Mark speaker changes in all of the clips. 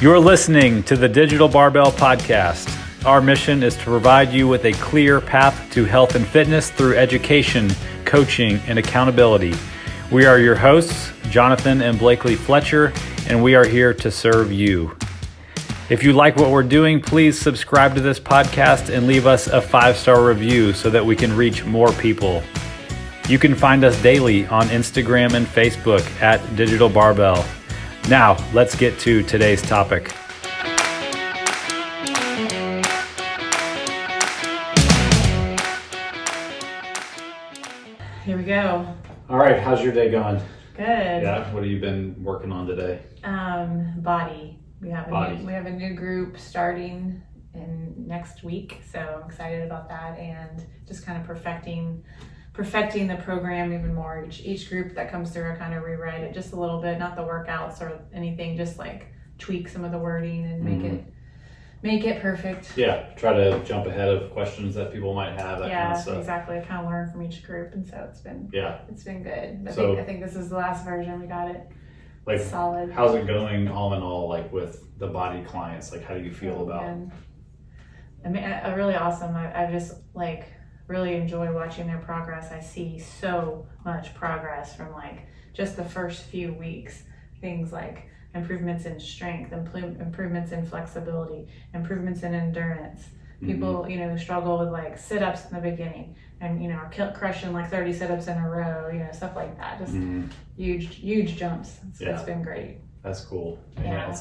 Speaker 1: You're listening to the Digital Barbell Podcast. Our mission is to provide you with a clear path to health and fitness through education, coaching, and accountability. We are your hosts, Jonathan and Blakely Fletcher, and we are here to serve you. If you like what we're doing, please subscribe to this podcast and leave us a 5-star review so that we can reach more people. You can find us daily on Instagram and Facebook at Digital Barbell. Now, let's get to today's topic.
Speaker 2: Here we go.
Speaker 1: All right, how's your day going?
Speaker 2: Good.
Speaker 1: Yeah, what have you been working on today?
Speaker 2: Body. We have
Speaker 1: Body.
Speaker 2: a new group starting in next week, so I'm excited about that and just kind of perfecting the program even more. Each group that comes through, I kind of rewrite it just a little bit, not the workouts or anything, just like tweak some of the wording and make it perfect.
Speaker 1: Yeah, try to jump ahead of questions that people might have, that kind of stuff.
Speaker 2: Exactly. I kind of learn from each group, and so it's been good. I think this is the last version. We got it.
Speaker 1: Like,
Speaker 2: solid.
Speaker 1: How's it going all in all, like with the body clients? Like, how do you feel about it?
Speaker 2: I mean, really awesome. I just really enjoy watching their progress. I see so much progress from just the first few weeks. Things like improvements in strength, improvements in flexibility, improvements in endurance. People, struggle with sit-ups in the beginning and, are crushing 30 sit-ups in a row, stuff like that. Just huge jumps. It's been great.
Speaker 1: That's cool.
Speaker 2: Yeah.
Speaker 1: It's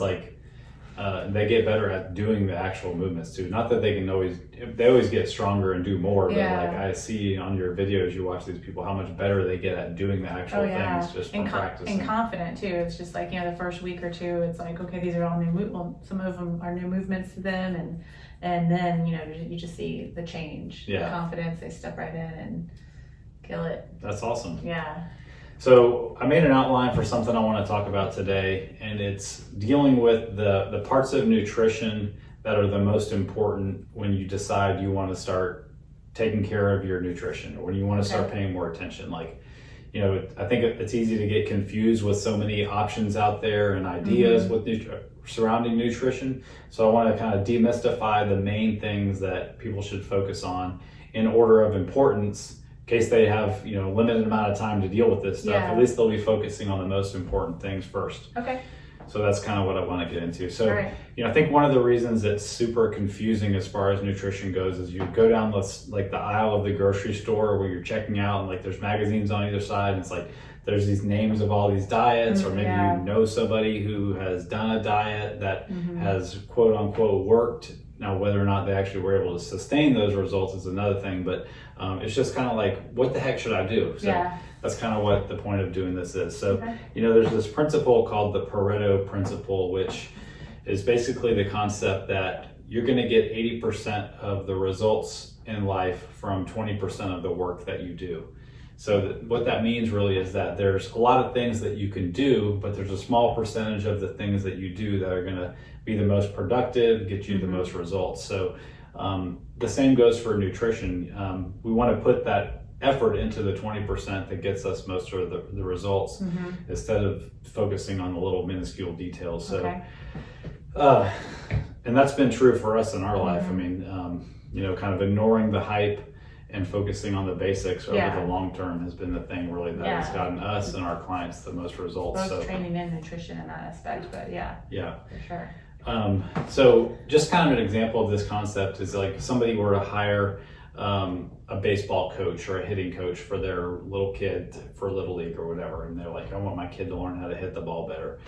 Speaker 1: they get better at doing the actual movements too. Not that they always get stronger and do more, but I see on your videos, you watch these people, how much better they get at doing the actual things just from practicing.
Speaker 2: And confident too. It's just the first week or two, it's okay, these are all new movements. Well, some of them are new movements to them, and then, you just see the change, the confidence, they step right in and kill it.
Speaker 1: That's awesome.
Speaker 2: Yeah.
Speaker 1: So I made an outline for something I want to talk about today, and it's dealing with the parts of nutrition that are the most important when you decide you want to start taking care of your nutrition, or when you want to start paying more attention. I think it's easy to get confused with so many options out there and ideas with surrounding nutrition. So I want to kind of demystify the main things that people should focus on in order of importance. In case they have, limited amount of time to deal with this stuff, at least they'll be focusing on the most important things first.
Speaker 2: Okay.
Speaker 1: So that's kind of what I want to get into. So, I think one of the reasons it's super confusing as far as nutrition goes is you go down the aisle of the grocery store where you're checking out, and there's magazines on either side, and it's there's these names of all these diets, or maybe you know somebody who has done a diet that has quote unquote worked. Now, whether or not they actually were able to sustain those results is another thing, but it's just kind of what the heck should I do? So that's kind of what the point of doing this is. So, there's this principle called the Pareto principle, which is basically the concept that you're going to get 80% of the results in life from 20% of the work that you do. So what that means really is that there's a lot of things that you can do, but there's a small percentage of the things that you do that are going to be the most productive, get you the most results. So the same goes for nutrition. We want to put that effort into the 20% that gets us most of the results instead of focusing on the little minuscule details. So, and that's been true for us in our life. I mean, kind of ignoring the hype and focusing on the basics over the long term has been the thing really that has gotten us and our clients the most results.
Speaker 2: Both training and nutrition in that aspect, but for sure.
Speaker 1: So just kind of an example of this concept is somebody were to hire a baseball coach or a hitting coach for their little kid for Little League or whatever, and they're I want my kid to learn how to hit the ball better.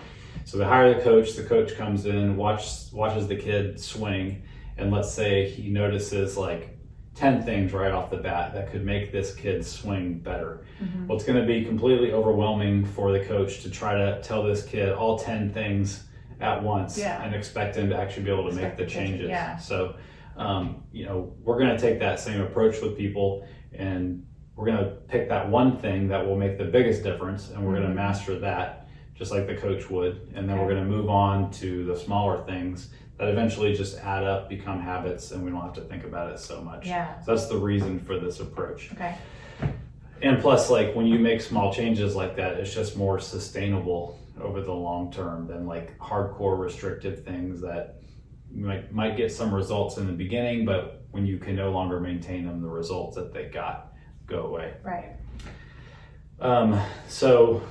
Speaker 1: So they hire the coach comes in, watches the kid swing, and let's say he notices 10 things right off the bat that could make this kid swing better. Well, it's going to be completely overwhelming for the coach to try to tell this kid all 10 things at once and expect him to actually be able to make the changes. So, we're going to take that same approach with people, and we're going to pick that one thing that will make the biggest difference, and we're going to master that just like the coach would. And then we're going to move on to the smaller things that eventually just add up, become habits, and we don't have to think about it so much. So that's the reason for this approach. And plus, when you make small changes like that, it's just more sustainable over the long term than like hardcore restrictive things that might get some results in the beginning, but when you can no longer maintain them, the results that they got go away.
Speaker 2: Right.
Speaker 1: So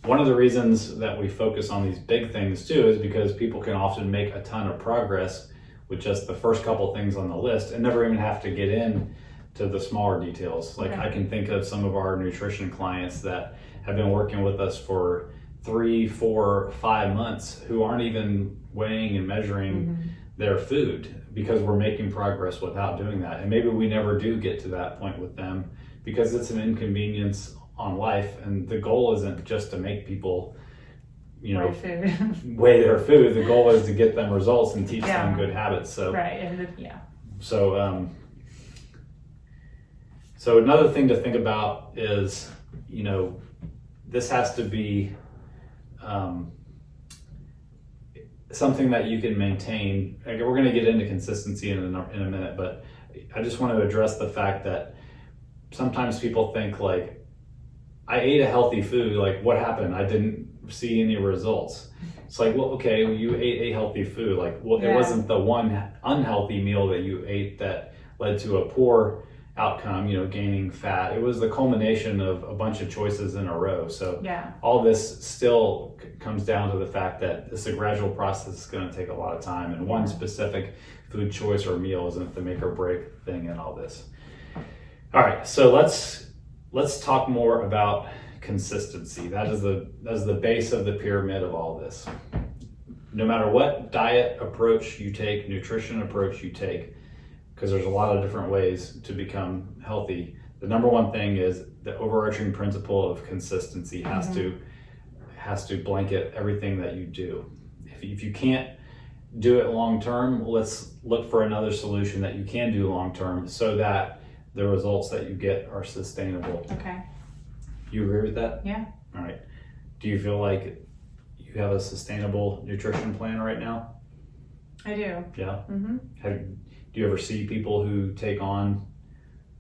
Speaker 1: one of the reasons that we focus on these big things too is because people can often make a ton of progress with just the first couple things on the list and never even have to get in to the smaller details. Like I can think of some of our nutrition clients that have been working with us for 3, 4, 5 months who aren't even weighing and measuring their food because we're making progress without doing that. And maybe we never do get to that point with them because it's an inconvenience on life. And the goal isn't just to make people, weigh their food. The goal is to get them results and teach them good habits. So, So another thing to think about is, this has to be something that you can maintain. We're going to get into consistency in a minute, but I just want to address the fact that sometimes people think like, I ate a healthy food, like what happened? I didn't see any results. It's like, well, okay, you ate a healthy food. Like, well, it wasn't the one unhealthy meal that you ate that led to a poor outcome, gaining fat. It was the culmination of a bunch of choices in a row. So all this still comes down to the fact that it's a gradual process. It's going to take a lot of time, and one specific food choice or meal isn't the make or break thing in all this. All right, so let's talk more about consistency. That is the base of the pyramid of all this. No matter what diet approach you take, nutrition approach you take, because there's a lot of different ways to become healthy, the number one thing is the overarching principle of consistency has to blanket everything that you do. If you can't do it long term, let's look for another solution that you can do long term so that the results that you get are sustainable.
Speaker 2: Okay.
Speaker 1: You agree with that?
Speaker 2: Yeah.
Speaker 1: All right. Do you feel like you have a sustainable nutrition plan right now?
Speaker 2: I do.
Speaker 1: Yeah. Do you ever see people who take on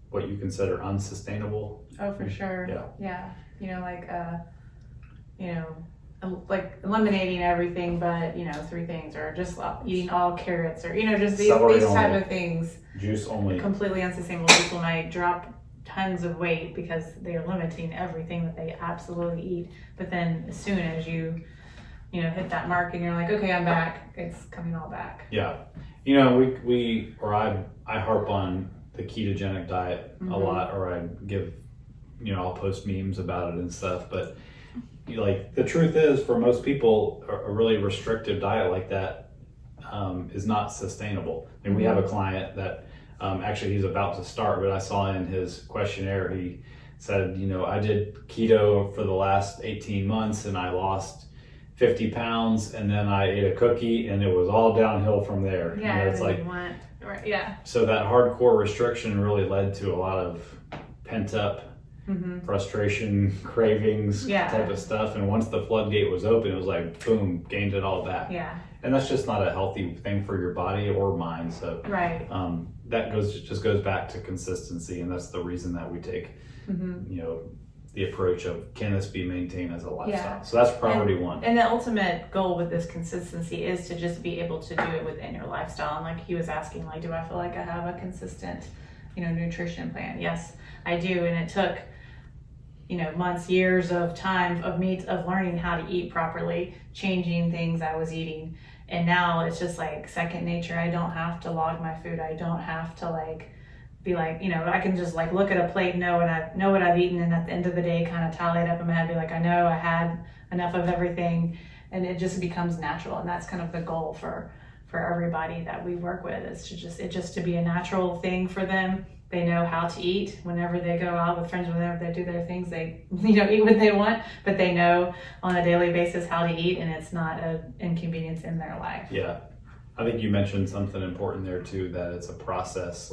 Speaker 1: what you consider unsustainable?
Speaker 2: Oh, for sure.
Speaker 1: Yeah.
Speaker 2: Like eliminating everything but 3 things, or just eating all carrots, or just these type of things.
Speaker 1: Juice only.
Speaker 2: Completely unsustainable. People might drop tons of weight because they're limiting everything that they absolutely eat. But then as soon as you hit that mark and you're like, okay, I'm back, it's coming all back.
Speaker 1: Yeah. I harp on the ketogenic diet a lot, or I give, I'll post memes about it and stuff. But the truth is, for most people, a really restrictive diet like that is not sustainable. And we have a client that actually he's about to start, but I saw in his questionnaire, he said, I did keto for the last 18 months and I lost 50 pounds, and then I ate a cookie and it was all downhill from there.
Speaker 2: Yeah,
Speaker 1: it's like, so that hardcore restriction really led to a lot of pent up frustration, cravings, type of stuff. And once the floodgate was open, it was like, boom, gained it all back.
Speaker 2: Yeah.
Speaker 1: And that's just not a healthy thing for your body or mind. So that just goes back to consistency, and that's the reason that we take, the approach of, can this be maintained as a lifestyle? Yeah. So that's priority one.
Speaker 2: And the ultimate goal with this consistency is to just be able to do it within your lifestyle. And like he was asking, like, do I feel like I have a consistent, nutrition plan? Yes, I do. And it took, months, years of time of learning how to eat properly, changing things I was eating. And now it's just like second nature. I don't have to log my food. I don't have to be like, I can just look at a plate, know what I've eaten, and at the end of the day kind of tally it up in my head, be like, I know I had enough of everything, and it just becomes natural. And that's kind of the goal for everybody that we work with, is to be a natural thing for them. They know how to eat whenever they go out with friends, whenever they do their things, they eat what they want, but they know on a daily basis how to eat, and it's not an inconvenience in their life.
Speaker 1: Yeah. I think you mentioned something important there too, that it's a process,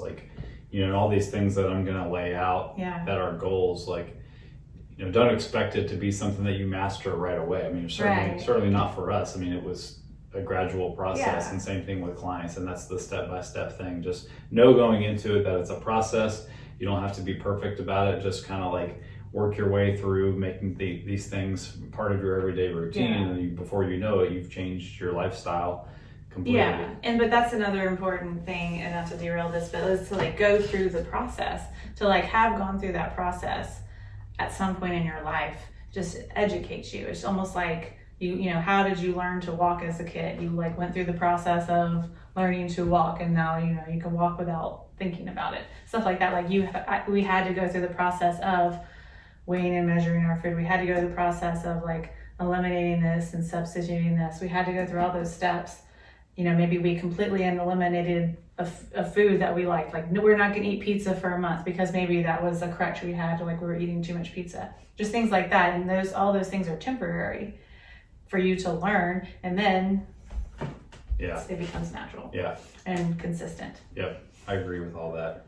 Speaker 1: and all these things that I'm going to lay out that are goals, don't expect it to be something that you master right away. I mean, certainly not for us. I mean, it was a gradual process, and same thing with clients, and that's the step-by-step thing. Just know going into it that it's a process. You don't have to be perfect about it. Just kind of work your way through making these things part of your everyday routine, and before you know it, you've changed your lifestyle completely.
Speaker 2: Yeah, but that's another important thing, and not to derail this, but is to like go through the process, to like have gone through that process at some point in your life, just educates you. It's almost like you know, how did you learn to walk as a kid? You like went through the process of learning to walk, and now you know you can walk without thinking about it. Stuff like that. Like we had to go through the process of weighing and measuring our food. We had to go through the process of like eliminating this and substituting this. We had to go through all those steps. You know, maybe we completely eliminated a food that we liked. Like, no, we're not going to eat pizza for a month because maybe that was a crutch we had, like we were eating too much pizza. Just things like that. And all those things are temporary for you to learn, and then it becomes natural and consistent.
Speaker 1: Yep, I agree with all that.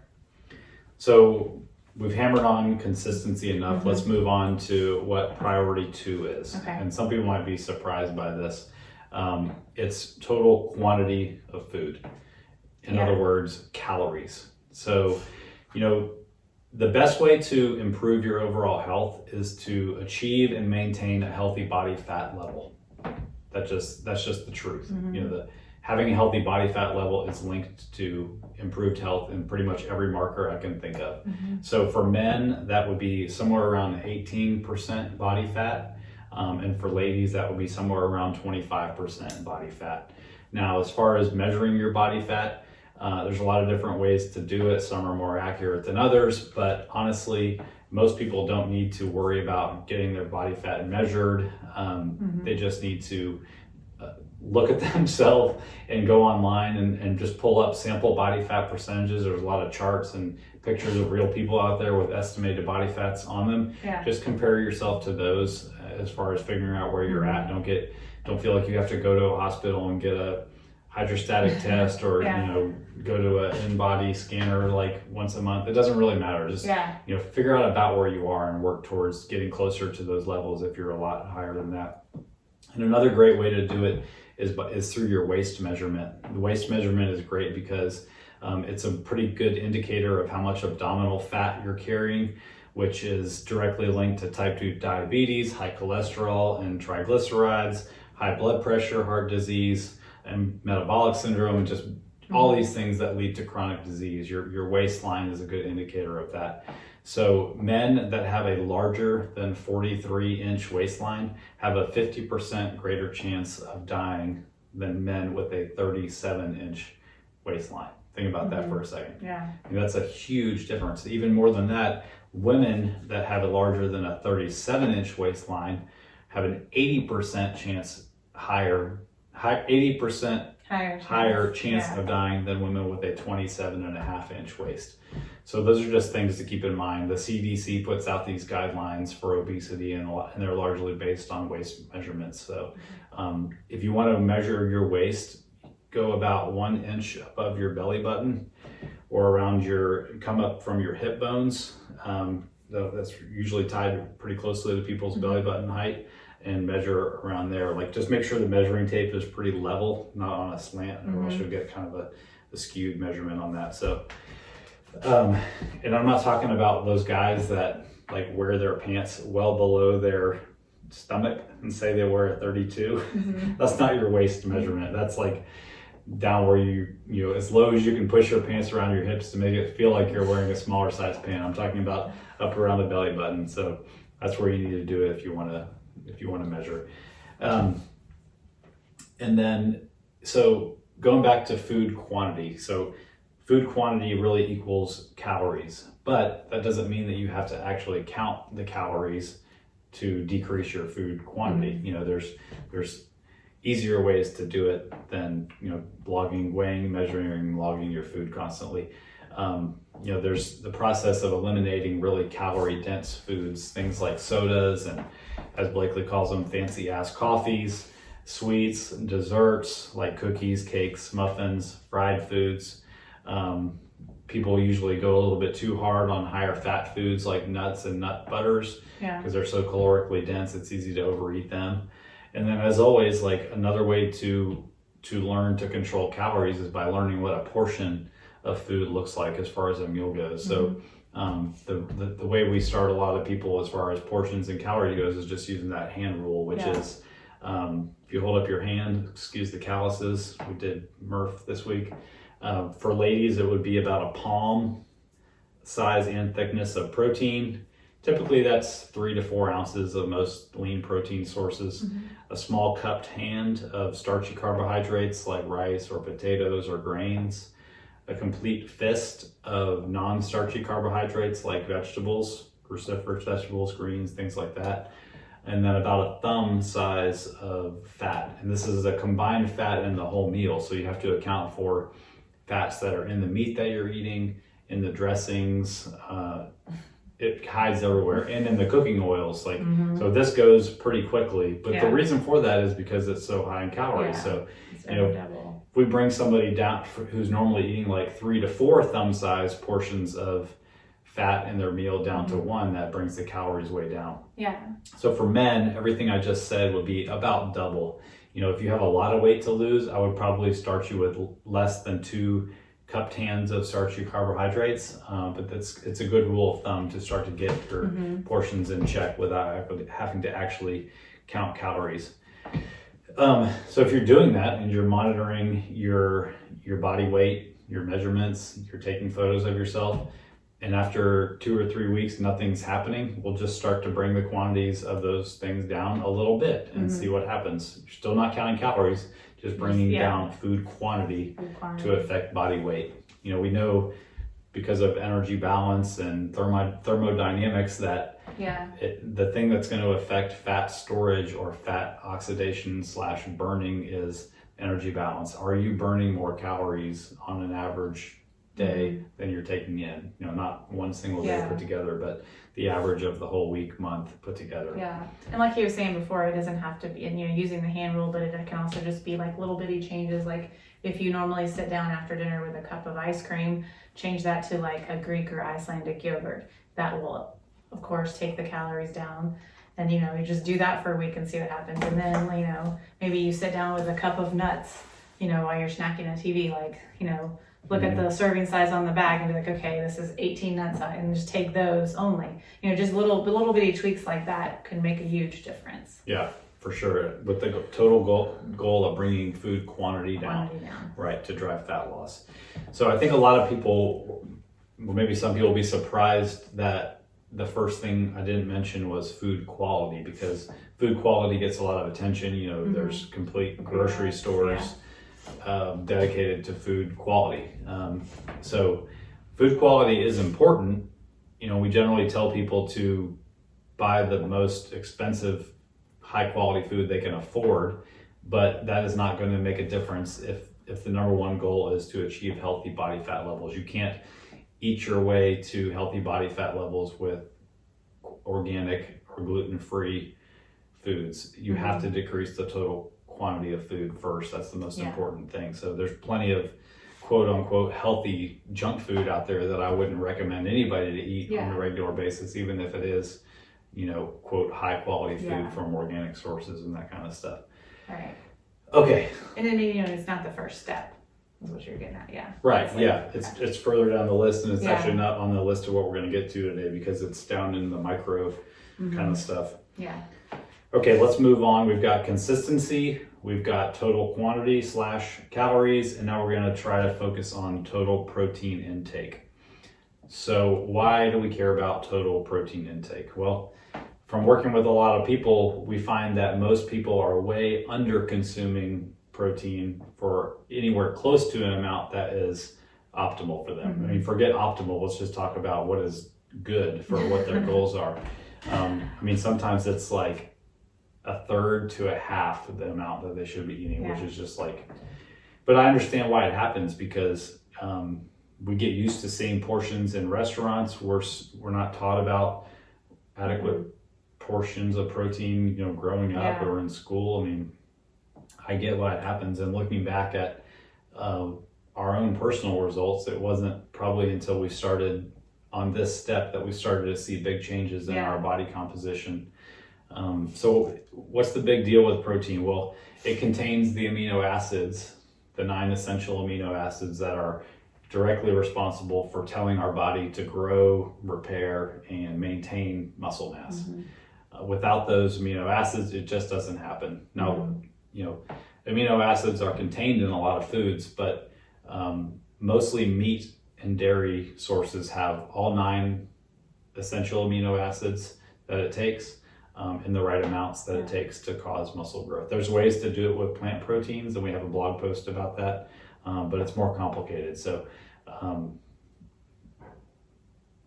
Speaker 1: So we've hammered on consistency enough. Mm-hmm. Let's move on to what priority 2 is. Okay. And some people might be surprised by this. It's total quantity of food. In other words, calories. So, you know, the best way to improve your overall health is to achieve and maintain a healthy body fat level. That's just the truth. Mm-hmm. You know, having a healthy body fat level is linked to improved health in pretty much every marker I can think of. Mm-hmm. So for men, that would be somewhere around 18% body fat. And for ladies, that would be somewhere around 25% body fat. Now, as far as measuring your body fat, there's a lot of different ways to do it. Some are more accurate than others, but honestly, most people don't need to worry about getting their body fat measured. They just need to look at themselves and go online and just pull up sample body fat percentages. There's a lot of charts and pictures of real people out there with estimated body fats on them. Yeah. Just compare yourself to those as far as figuring out where you're at. Don't feel like you have to go to a hospital and get a hydrostatic test or you know, go to an in-body scanner like once a month. It doesn't really matter. Just you know, figure out about where you are and work towards getting closer to those levels if you're a lot higher than that. And another great way to do it is through your waist measurement. The waist measurement is great because it's a pretty good indicator of how much abdominal fat you're carrying, which is directly linked to type 2 diabetes, high cholesterol and triglycerides, high blood pressure, heart disease, and metabolic syndrome, and just all these things that lead to chronic disease. Your waistline is a good indicator of that. So men that have a larger than 43-inch waistline have a 50% greater chance of dying than men with a 37-inch waistline. Think about that for a second. Yeah. And that's a huge difference. Even more than that, women that have a larger than a 37-inch waistline have an 80% chance higher chance of dying than women with a 27.5-inch waist. So those are just things to keep in mind. The CDC puts out these guidelines for obesity, and they're largely based on waist measurements. So if you want to measure your waist, go about 1 inch above your belly button or come up from your hip bones. That's usually tied pretty closely to people's belly button height, and measure around there. Like, just make sure the measuring tape is pretty level, not on a slant, or else you'll get kind of a skewed measurement on that. So, and I'm not talking about those guys that like wear their pants well below their stomach and say they wear a 32. That's not your waist measurement. That's like down where you know, as low as you can push your pants around your hips to make it feel like you're wearing a smaller size pant. I'm talking about up around the belly button. So that's where you need to do it if you want to measure. And then, so going back to food quantity. So food quantity really equals calories, but that doesn't mean that you have to actually count the calories to decrease your food quantity. You know, there's easier ways to do it than, you know, weighing, measuring, logging your food constantly. You know, there's the process of eliminating really calorie dense foods, things like sodas and, as Blakely calls them, fancy ass coffees, sweets, desserts like cookies, cakes, muffins, fried foods. People usually go a little bit too hard on higher fat foods like nuts and nut butters because they're so calorically dense, it's easy to overeat them. And then, as always, like, another way to learn to control calories is by learning what a portion of food looks like as far as a meal goes. So the way we start a lot of people as far as portions and calorie goes is just using that hand rule, which is if you hold up your hand, excuse the calluses, we did Murph this week. For ladies, it would be about a palm size and thickness of protein. Typically that's 3 to 4 ounces of most lean protein sources. A small cupped hand of starchy carbohydrates like rice or potatoes or grains. A complete fist of non-starchy carbohydrates like vegetables, cruciferous vegetables, greens, things like that. And then about a thumb size of fat. And this is a combined fat in the whole meal. So you have to account for fats that are in the meat that you're eating, in the dressings, it hides everywhere, and in the cooking oils. Like so this goes pretty quickly, but the reason for that is because it's so high in calories. So if we bring somebody down who's normally eating like 3 to 4 thumb size portions of fat in their meal down to 1, that brings the calories way down. So for men, everything I just said would be about double. If you have a lot of weight to lose, I would probably start you with less than 2 cupped hands of starchy carbohydrates, but it's a good rule of thumb to start to get your portions in check without having to actually count calories. So if you're doing that and you're monitoring your body weight, your measurements, you're taking photos of yourself, and after 2 or 3 weeks nothing's happening, we'll just start to bring the quantities of those things down a little bit and see what happens. You're still not counting calories, just bringing down food quantity to affect body weight. We know because of energy balance and thermodynamics that the thing that's going to affect fat storage or fat oxidation / burning is energy balance. Are you burning more calories on an average day than you're taking in? Not one single day put together, but the average of the whole week, month put together.
Speaker 2: And like he was saying before, it doesn't have to be, and using the hand rule, but it can also just be like little bitty changes. Like if you normally sit down after dinner with a cup of ice cream, change that to like a Greek or Icelandic yogurt. That will, of course, take the calories down. And you just do that for a week and see what happens. And then maybe you sit down with a cup of nuts, while you're snacking on TV, like look at the serving size on the bag and be like, okay, this is 18 nuts, and just take those only. Just little bitty tweaks like that can make a huge difference. Yeah,
Speaker 1: for sure. With the total goal of bringing food quantity down, right, to drive fat loss. So I think a lot of people, maybe some people will be surprised that the first thing I didn't mention was food quality, because food quality gets a lot of attention. There's complete grocery stores dedicated to food quality. So food quality is important. We generally tell people to buy the most expensive, high quality food they can afford, but that is not going to make a difference if the number one goal is to achieve healthy body fat levels. You can't eat your way to healthy body fat levels with organic or gluten-free foods. You have to decrease the total quantity of food first. That's the most important thing. So there's plenty of quote unquote healthy junk food out there that I wouldn't recommend anybody to eat on a regular basis, even if it is, quote high quality food from organic sources and that kind of stuff.
Speaker 2: Right.
Speaker 1: Okay.
Speaker 2: And then it's not the first step, is what you're getting at.
Speaker 1: Right. It's further down the list, and it's actually not on the list of what we're going to get to today because it's down in the micro kind of stuff. Okay, let's move on. We've got consistency, we've got total quantity / calories, and now we're going to try to focus on total protein intake. So why do we care about total protein intake? Well, from working with a lot of people, we find that most people are way under consuming protein for anywhere close to an amount that is optimal for them. I mean, forget optimal, let's just talk about what is good for what their goals are. Sometimes it's like a third to a half of the amount that they should be eating, which is just like, but I understand why it happens, because we get used to seeing portions in restaurants. We're not taught about adequate portions of protein, growing up or in school. I get why it happens. And looking back at our own personal results, it wasn't probably until we started on this step that we started to see big changes in our body composition. So what's the big deal with protein? Well, it contains the amino acids, the 9 essential amino acids that are directly responsible for telling our body to grow, repair, and maintain muscle mass. Without those amino acids, it just doesn't happen. Now, amino acids are contained in a lot of foods, but mostly meat and dairy sources have all 9 essential amino acids that it takes in the right amounts that it takes to cause muscle growth. There's ways to do it with plant proteins, and we have a blog post about that, but it's more complicated. So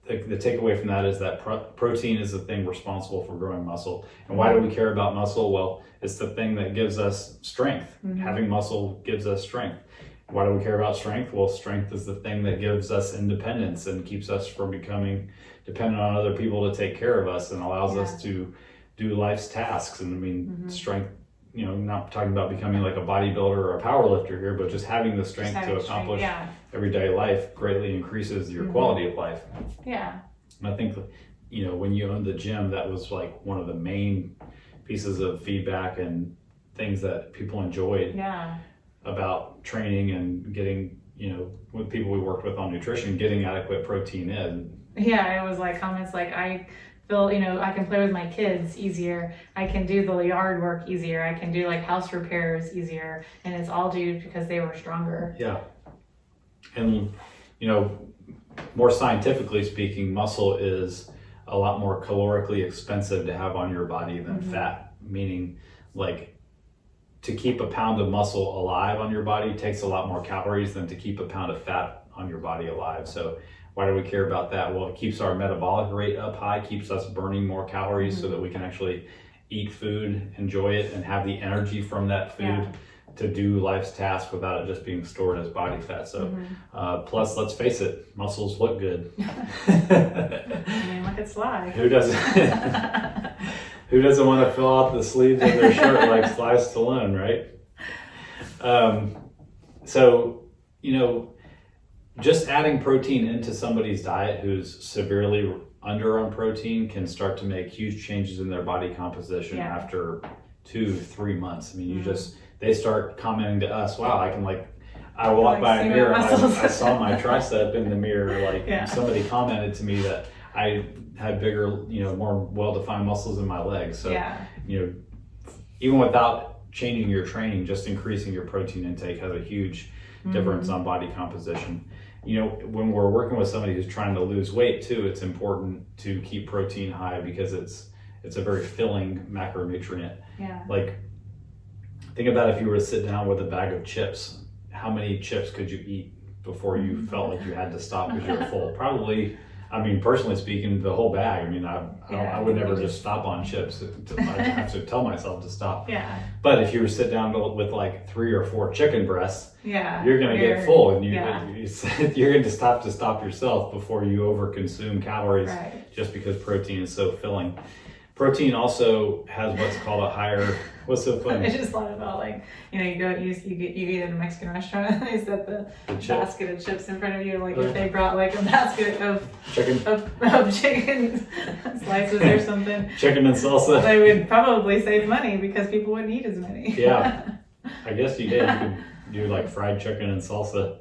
Speaker 1: the takeaway from that is that protein is the thing responsible for growing muscle. And why do we care about muscle? Well, it's the thing that gives us strength. Having muscle gives us strength. Why do we care about strength? Well, strength is the thing that gives us independence and keeps us from becoming dependent on other people to take care of us and allows us to do life's tasks. And I mean, strength, not talking about becoming like a bodybuilder or a power lifter here, but just having the strength to accomplish everyday life greatly increases your quality of life.
Speaker 2: Yeah.
Speaker 1: And I think, when you owned the gym, that was like one of the main pieces of feedback and things that people enjoyed about training and getting, with people we worked with on nutrition, getting adequate protein in.
Speaker 2: Yeah, it was like comments like, I feel, I can play with my kids easier. I can do the yard work easier. I can do like house repairs easier. And it's all due because they were stronger.
Speaker 1: Yeah. And, more scientifically speaking, muscle is a lot more calorically expensive to have on your body than fat, meaning like to keep a pound of muscle alive on your body takes a lot more calories than to keep a pound of fat on your body alive. So why do we care about that? Well, it keeps our metabolic rate up high, keeps us burning more calories so that we can actually eat food, enjoy it, and have the energy from that food to do life's tasks without it just being stored as body fat. So plus, let's face it, muscles look good.
Speaker 2: I mean, look at Sly.
Speaker 1: Who doesn't want to fill out the sleeves of their shirt like Sly Stallone, right? So, just adding protein into somebody's diet who's severely under on protein can start to make huge changes in their body composition after 2-3 months. I mean, they start commenting to us, wow, I walked by a mirror and I saw my tricep in the mirror. Somebody commented to me that I had bigger, more well-defined muscles in my legs. So, even without changing your training, just increasing your protein intake has a huge difference on body composition. When we're working with somebody who's trying to lose weight too, it's important to keep protein high because it's a very filling macronutrient.
Speaker 2: Yeah.
Speaker 1: Like, think about if you were to sit down with a bag of chips, how many chips could you eat before you felt like you had to stop because you were full? Probably, I mean, personally speaking, the whole bag. I mean, I would never just stop on chips. I have to tell myself to stop. Yeah. But if you were to sit down with like 3 or 4 chicken breasts, you're going to get full, and you're going to stop yourself before you overconsume calories just because protein is so filling. Protein also has what's called a higher. What's so funny?
Speaker 2: I just thought about you eat at a Mexican restaurant and they set the basket of chips in front of you. If they brought a basket of chicken slices or something.
Speaker 1: Chicken and salsa.
Speaker 2: They would probably save money because people wouldn't eat as many.
Speaker 1: Yeah, I guess you did. You could do fried chicken and salsa.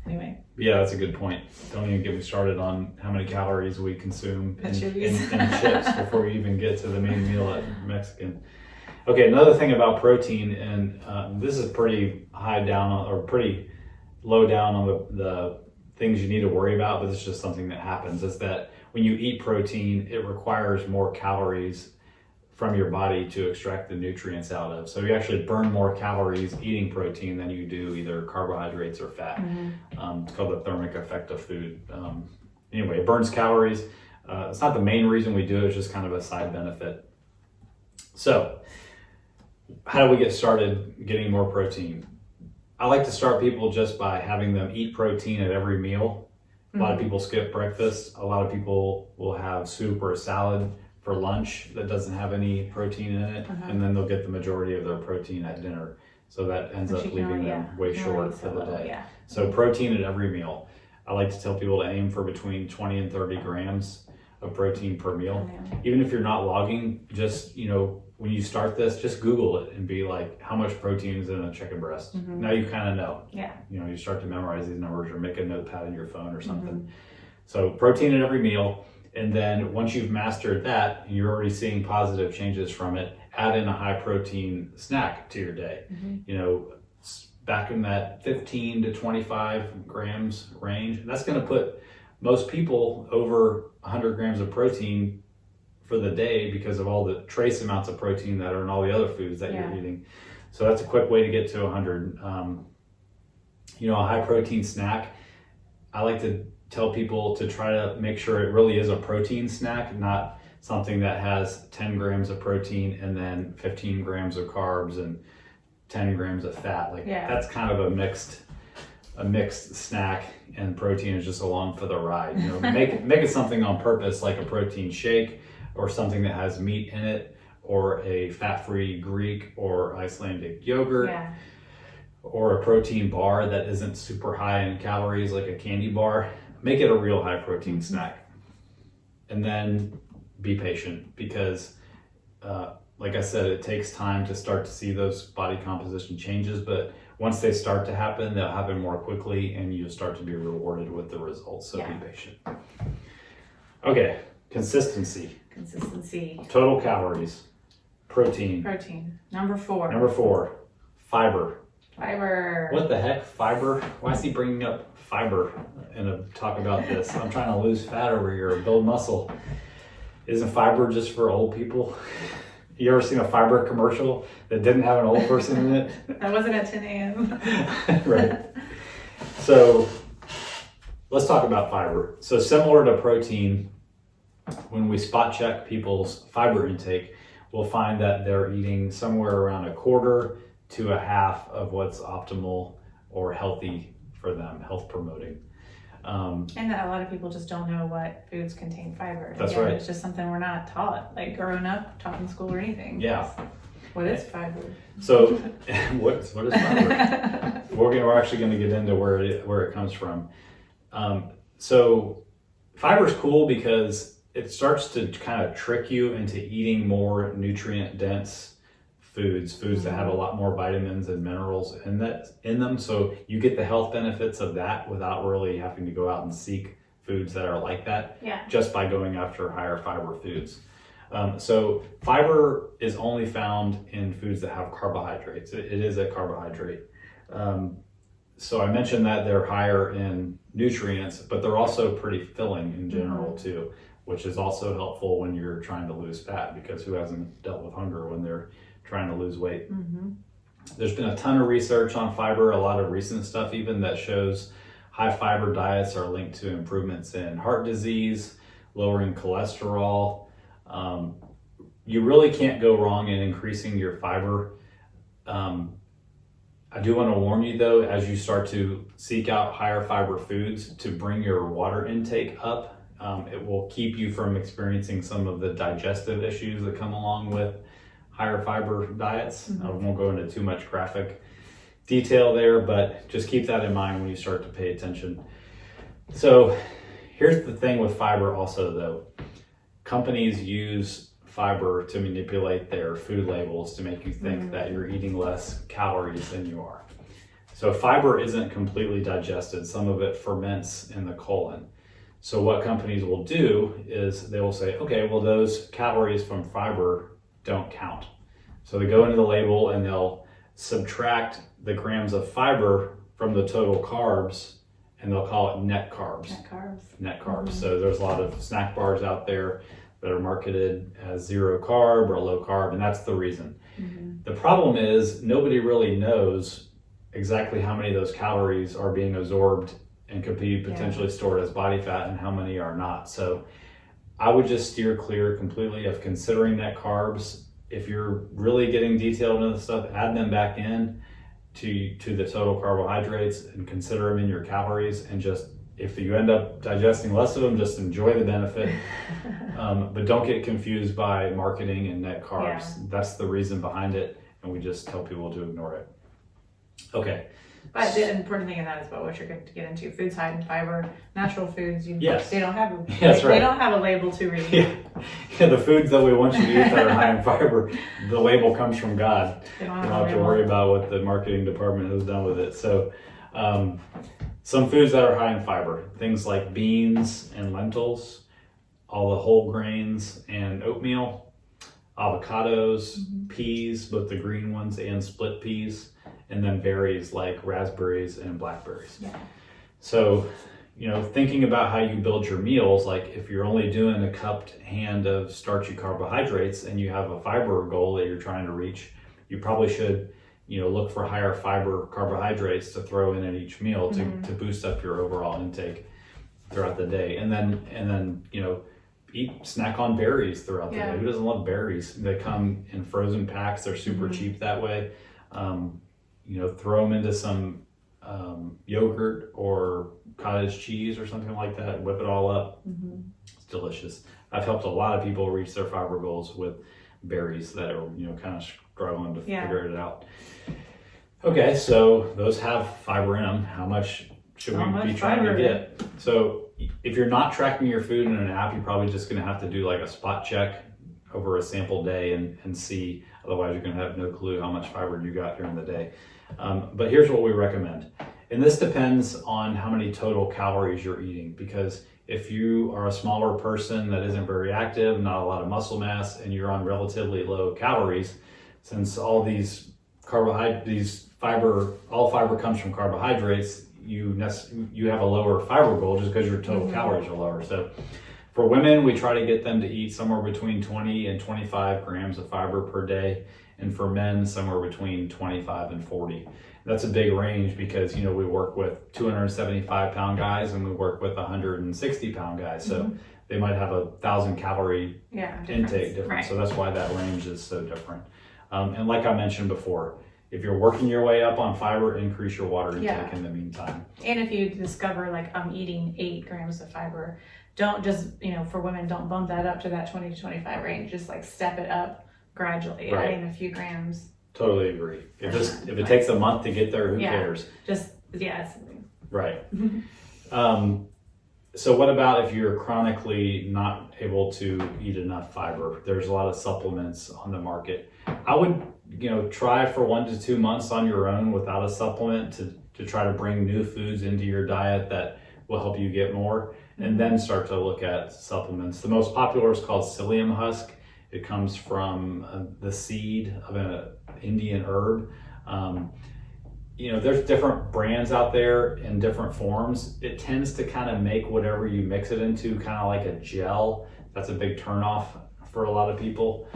Speaker 2: Anyway.
Speaker 1: Yeah, that's a good point. Don't even get me started on how many calories we consume in chips before you even get to the main meal at Mexican. Okay, another thing about protein, and this is pretty pretty low down on the things you need to worry about, but it's just something that happens, is that when you eat protein, it requires more calories from your body to extract the nutrients out of. So you actually burn more calories eating protein than you do either carbohydrates or fat. It's called the thermic effect of food. Anyway, it burns calories. It's not the main reason we do it, it's just kind of a side benefit. So, how do we get started getting more protein? I like to start people just by having them eat protein at every meal. A lot of people skip breakfast. A lot of people will have soup or a salad for lunch that doesn't have any protein in it, and then they'll get the majority of their protein at dinner. So that ends up leaving them way short for the day. So protein at every meal. I like to tell people to aim for between 20 and 30 grams of protein per meal. Even if you're not logging, just, when you start this, just Google it and be like, how much protein is in a chicken breast? Now you kind of know.
Speaker 2: Yeah.
Speaker 1: You know, you start to memorize these numbers or make a notepad in your phone or something. So protein in every meal. And then once you've mastered that, and you're already seeing positive changes from it, add in a high protein snack to your day. You know, back in that 15 to 25 grams range. That's going to put most people over 100 grams of protein for the day because of all the trace amounts of protein that are in all the other foods that you're eating. So that's a quick way to get to 100. You know, a high protein snack, I like to tell people to try to make sure it really is a protein snack, not something that has 10 grams of protein and then 15 grams of carbs and 10 grams of fat. Like that's kind of a mixed snack, and protein is just along for the ride. You know, make it something on purpose, like a protein shake or something that has meat in it, or a fat-free Greek or Icelandic yogurt, or a protein bar that isn't super high in calories, like a candy bar. Make it a real high protein snack. And then be patient, because like I said, it takes time to start to see those body composition changes, but once they start to happen, they'll happen more quickly and you'll start to be rewarded with the results. So be patient. Okay, consistency. Total calories. Protein.
Speaker 2: Number 4.
Speaker 1: Number 4, fiber.
Speaker 2: Fiber.
Speaker 1: What the heck, fiber? Why is he bringing up fiber in a talk about this? I'm trying to lose fat over here, build muscle. Isn't fiber just for old people? You ever seen a fiber commercial that didn't have an old person in it?
Speaker 2: That wasn't at 10 a.m.
Speaker 1: Right. So let's talk about fiber. So similar to protein, when we spot check people's fiber intake, we'll find that they're eating somewhere around a quarter to a half of what's optimal or healthy for them, health promoting.
Speaker 2: And that a lot of people just don't know what foods contain fiber.
Speaker 1: That's right.
Speaker 2: It's just something we're not taught, like growing up, taught in school or anything.
Speaker 1: Yeah.
Speaker 2: What is fiber?
Speaker 1: So what is fiber? We're actually going to get into where it comes from. So fiber is cool because it starts to kind of trick you into eating more nutrient dense foods that have a lot more vitamins and minerals in them. So you get the health benefits of that without really having to go out and seek foods that are like that, just by going after higher fiber foods. So fiber is only found in foods that have carbohydrates. It is a carbohydrate. So I mentioned that they're higher in nutrients, but they're also pretty filling in general too, which is also helpful when you're trying to lose fat, because who hasn't dealt with hunger when they're trying to lose weight? There's been a ton of research on fiber, a lot of recent stuff even, that shows high fiber diets are linked to improvements in heart disease, lowering cholesterol. You really can't go wrong in increasing your fiber. I do want to warn you though, as you start to seek out higher fiber foods, to bring your water intake up. It will keep you from experiencing some of the digestive issues that come along with higher fiber diets. I won't go into too much graphic detail there, but just keep that in mind when you start to pay attention. So here's the thing with fiber also though. Companies use fiber to manipulate their food labels to make you think that you're eating less calories than you are. So fiber isn't completely digested. Some of it ferments in the colon. So what companies will do is they will say, okay, well, those calories from fiber don't count. So they go into the label and they'll subtract the grams of fiber from the total carbs, and they'll call it net carbs. Net carbs. So there's a lot of snack bars out there that are marketed as 0 carb or low carb, and that's the reason. The problem is nobody really knows exactly how many of those calories are being absorbed and could be potentially stored as body fat and how many are not. So I would just steer clear completely of considering net carbs. If you're really getting detailed into the stuff, add them back in to the total carbohydrates and consider them in your calories. And just, if you end up digesting less of them, just enjoy the benefit. But don't get confused by marketing and net carbs. That's the reason behind it. And we just tell people to ignore it. Okay,
Speaker 2: But the important thing in that is about what you're going to get into. Foods high in fiber, natural foods.
Speaker 1: Yes.
Speaker 2: They don't have.
Speaker 1: That's right.
Speaker 2: They don't have a label to read.
Speaker 1: Yeah, the foods that we want you to eat that are high in fiber, the label comes from God.
Speaker 2: They don't
Speaker 1: You don't have to worry about what the marketing department has done with it. So, some foods that are high in fiber, things like beans and lentils, all the whole grains and oatmeal, avocados, peas, both the green ones and split peas, and then berries like raspberries and blackberries.
Speaker 2: Yeah.
Speaker 1: So, thinking about how you build your meals, like if you're only doing a cupped hand of starchy carbohydrates and you have a fiber goal that you're trying to reach, you probably should, look for higher fiber carbohydrates to throw in at each meal to boost up your overall intake throughout the day. And then, snack on berries throughout the day. Who doesn't love berries? They come in frozen packs. They're super cheap that way. Throw them into some yogurt or cottage cheese or something like that. Whip it all up. It's delicious. I've helped a lot of people reach their fiber goals with berries that are, kind of struggling to figure it out. Okay, so those have fiber in them. How much should we be trying to get? So if you're not tracking your food in an app, you're probably just going to have to do like a spot check over a sample day and see. Otherwise, you're going to have no clue how much fiber you got during the day. But here's what we recommend. And this depends on how many total calories you're eating, because if you are a smaller person that isn't very active, not a lot of muscle mass, and you're on relatively low calories, since all these all fiber comes from carbohydrates, you have a lower fiber goal just because your total calories are lower. So for women, we try to get them to eat somewhere between 20 and 25 grams of fiber per day. And for men, somewhere between 25 and 40. That's a big range because, we work with 275 pound guys and we work with 160 pound guys. So they might have 1,000 calorie intake difference. Right. So that's why that range is so different. And like I mentioned before, if you're working your way up on fiber, increase your water intake in the meantime.
Speaker 2: And if you discover like I'm eating 8 grams of fiber, don't just, for women, don't bump that up to that 20 to 25 range. Just like step it up gradually, adding a few grams.
Speaker 1: Totally agree. If it takes a month to get there, who cares?
Speaker 2: It's
Speaker 1: right. So what about if you're chronically not able to eat enough fiber? There's a lot of supplements on the market. I would, try for 1 to 2 months on your own without a supplement to try to bring new foods into your diet that will help you get more, and then start to look at supplements. The most popular is called psyllium husk. It comes from the seed of an Indian herb. There's different brands out there in different forms. It tends to kind of make whatever you mix it into kind of like a gel. That's a big turnoff for a lot of people.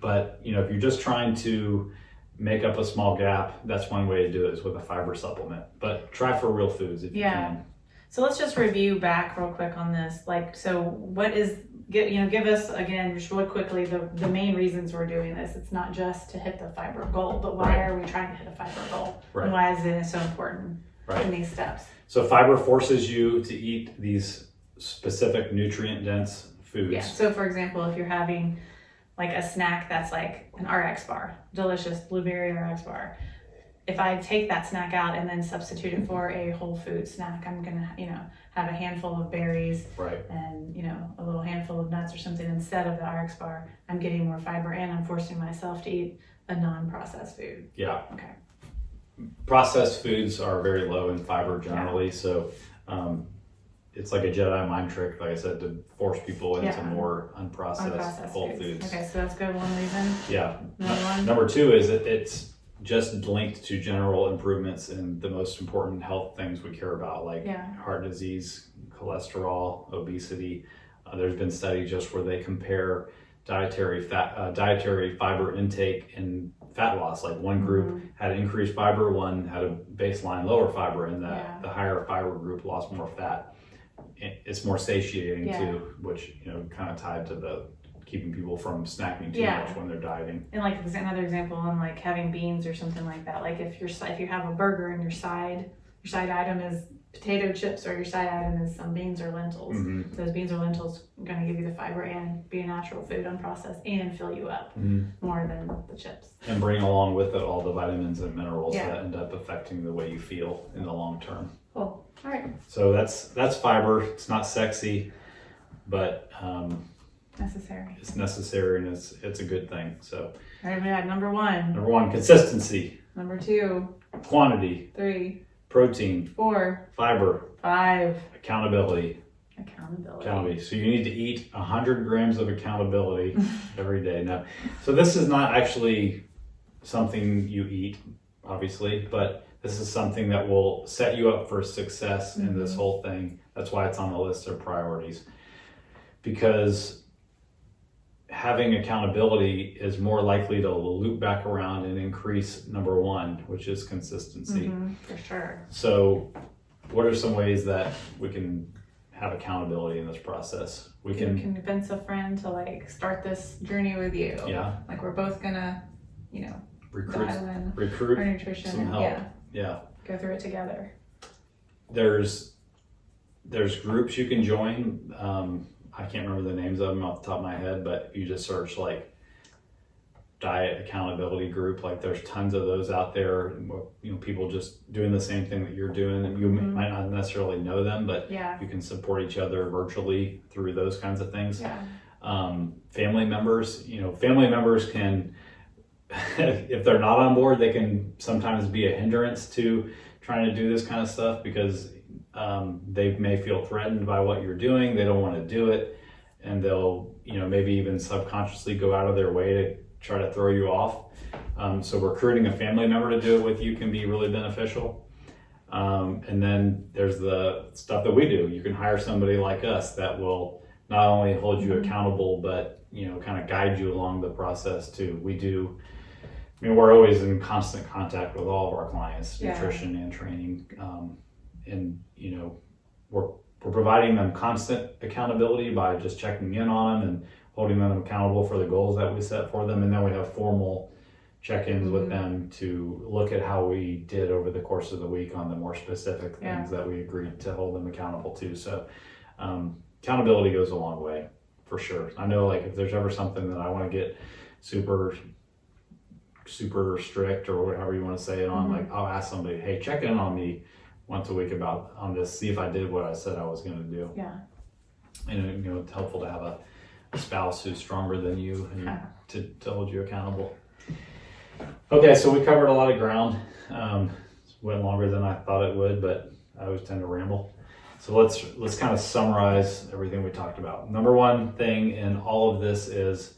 Speaker 1: But if you're just trying to make up a small gap, that's one way to do it, is with a fiber supplement. But try for real foods if you can.
Speaker 2: So let's just review back real quick on this. Give us again, just really quickly, the main reasons we're doing this. It's not just to hit the fiber goal, but why are we trying to hit a fiber goal? Right. And why is it so important in these steps?
Speaker 1: So fiber forces you to eat these specific nutrient-dense foods.
Speaker 2: Yeah. So for example, if you're having like a snack that's like an RX bar, delicious blueberry RX bar. If I take that snack out and then substitute it for a whole food snack, I'm gonna, have a handful of berries and, a little handful of nuts or something instead of the RX bar. I'm getting more fiber and I'm forcing myself to eat a non-processed food.
Speaker 1: Yeah.
Speaker 2: Okay.
Speaker 1: Processed foods are very low in fiber generally, so it's like a Jedi mind trick, like I said, to force people into more unprocessed whole foods.
Speaker 2: Okay, so that's good. One reason.
Speaker 1: Yeah.
Speaker 2: Another one.
Speaker 1: Number 2 is that it's just linked to general improvements in the most important health things we care about, like heart disease, cholesterol, obesity. There's been studies just where they compare dietary fiber intake and fat loss. Like one group had increased fiber, one had a baseline lower fiber, and the higher fiber group lost more fat. It's more satiating too, which kind of tied to the keeping people from snacking too much when they're dieting.
Speaker 2: And like another example on like having beans or something like that. Like if you have a burger and your side item is potato chips or your side item is some beans or lentils.
Speaker 1: Mm-hmm.
Speaker 2: Those beans or lentils are going to give you the fiber and be a natural food, unprocessed, and fill you up more than the chips.
Speaker 1: And bring along with it all the vitamins and minerals
Speaker 2: Yeah.
Speaker 1: that end up affecting the way you feel in the long term.
Speaker 2: Cool. All right.
Speaker 1: So that's fiber. It's not sexy, but
Speaker 2: Necessary.
Speaker 1: it's necessary and it's a good thing. So
Speaker 2: All right, we had number 1.
Speaker 1: number 1, consistency.
Speaker 2: Number 2.
Speaker 1: Quantity.
Speaker 2: 3.
Speaker 1: Protein.
Speaker 2: 4.
Speaker 1: Fiber.
Speaker 2: 5.
Speaker 1: Accountability.
Speaker 2: Accountability.
Speaker 1: So you need to eat 100 grams of accountability every day. Now, so this is not actually something you eat, obviously, but this is something that will set you up for success in this whole thing. That's why it's on the list of priorities. Because having accountability is more likely to loop back around and increase number 1, which is consistency.
Speaker 2: For sure.
Speaker 1: So what are some ways that we can have accountability in this process? We
Speaker 2: You can convince a friend to like start this journey with you.
Speaker 1: Yeah.
Speaker 2: Like we're both gonna,
Speaker 1: recruit
Speaker 2: dial in
Speaker 1: recruit
Speaker 2: our nutrition
Speaker 1: some
Speaker 2: and
Speaker 1: help. Yeah.
Speaker 2: go through it together.
Speaker 1: There's groups you can join. I can't remember the names of them off the top of my head, but if you just search like diet accountability group, like there's tons of those out there. People just doing the same thing that you're doing, and you might not necessarily know them, but you can support each other virtually through those kinds of things. Family members can if they're not on board, they can sometimes be a hindrance to trying to do this kind of stuff because they may feel threatened by what you're doing. They don't want to do it, and they'll maybe even subconsciously go out of their way to try to throw you off. So recruiting a family member to do it with you can be really beneficial. And then there's the stuff that we do. You can hire somebody like us that will not only hold you accountable, but kind of guide you along the process too. We're always in constant contact with all of our clients, nutrition and training. And we're providing them constant accountability by just checking in on them and holding them accountable for the goals that we set for them. And then we have formal check-ins with them to look at how we did over the course of the week on the more specific things that we agreed to hold them accountable to. So accountability goes a long way, for sure. I know like if there's ever something that I want to get super strict or whatever you want to say it on, like I'll ask somebody, hey, check in on me once a week on this, see if I did what I said I was going to do. And it's helpful to have a spouse who's stronger than you and to hold you accountable. Okay, so we covered a lot of ground. Went longer than I thought it would, but I always tend to ramble. So let's kind of summarize everything we talked about. Number 1 thing in all of this is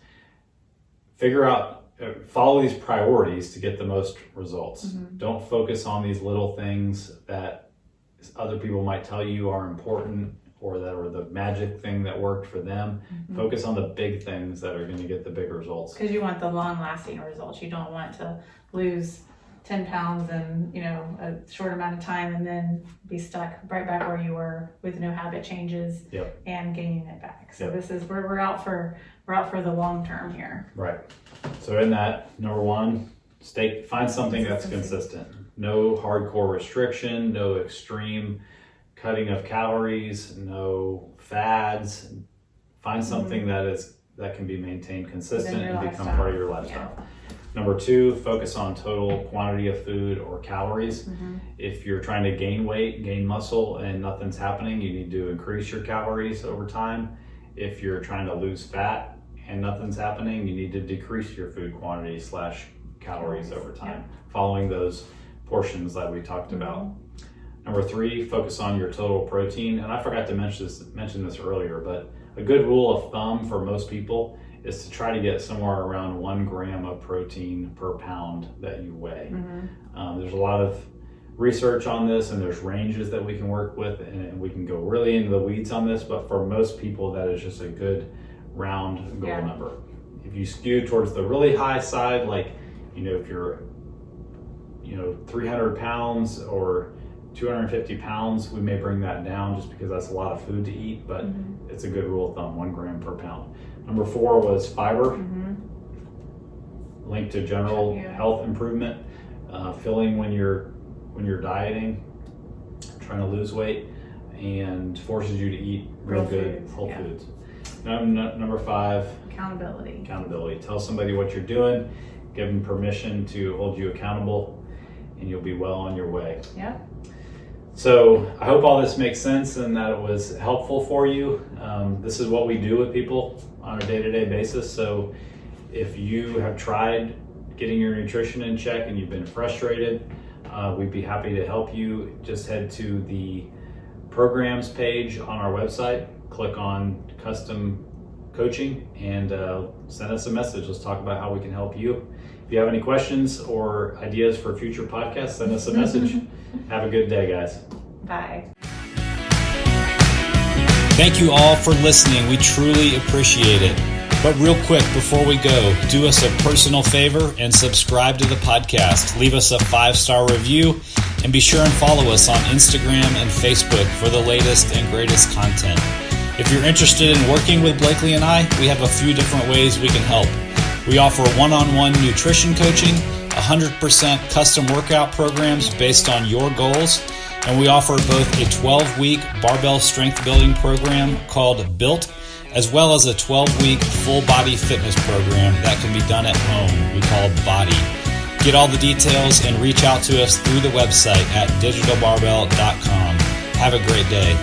Speaker 1: follow these priorities to get the most results. Don't focus on these little things that other people might tell you are important or that are the magic thing that worked for them. Focus on the big things that are going to get the big results.
Speaker 2: Because you want the long-lasting results. You don't want to lose 10 pounds in a short amount of time and then be stuck right back where you were with no habit changes and gaining it back. So this is we're out for the long term here.
Speaker 1: Right. So in that, number 1, find something that's consistent. No hardcore restriction, no extreme cutting of calories, no fads. Find something that can be maintained consistent and become part of your lifestyle. Number 2, focus on total quantity of food or calories. If you're trying to gain weight, gain muscle, and nothing's happening, you need to increase your calories over time. If you're trying to lose fat and nothing's happening, you need to decrease your food quantity / calories over time, following those portions that we talked about. Number 3, focus on your total protein. And I forgot to mention this earlier, but a good rule of thumb for most people is to try to get somewhere around 1 gram of protein per pound that you weigh. There's a lot of research on this, and there's ranges that we can work with, and we can go really into the weeds on this, but for most people, that is just a good round goal number. If you skew towards the really high side, like, if you're, 300 pounds or 250 pounds, we may bring that down just because that's a lot of food to eat, but it's a good rule of thumb, 1 gram per pound. Number 4 was fiber, linked to general health improvement, filling when you're dieting. trying to lose weight and forces you to eat real good
Speaker 2: foods,
Speaker 1: whole foods. Number 5,
Speaker 2: accountability.
Speaker 1: Tell somebody what you're doing, give them permission to hold you accountable, and you'll be well on your way.
Speaker 2: Yeah.
Speaker 1: So I hope all this makes sense and that it was helpful for you. This is what we do with people on a day-to-day basis. So if you have tried getting your nutrition in check and you've been frustrated, we'd be happy to help you. Just head to the programs page on our website, click on custom coaching, and send us a message. Let's talk about how we can help you. If you have any questions or ideas for future podcasts, send us a message. Have a good day, guys.
Speaker 2: Bye.
Speaker 3: Thank you all for listening. We truly appreciate it. But real quick, before we go, do us a personal favor and subscribe to the podcast. Leave us a 5-star review and be sure and follow us on Instagram and Facebook for the latest and greatest content. If you're interested in working with Blakely and I, we have a few different ways we can help. We offer one-on-one nutrition coaching, 100% custom workout programs based on your goals, and we offer both a 12-week barbell strength building program called Built, as well as a 12-week full-body fitness program that can be done at home, we call Body. Get all the details and reach out to us through the website at digitalbarbell.com. Have a great day.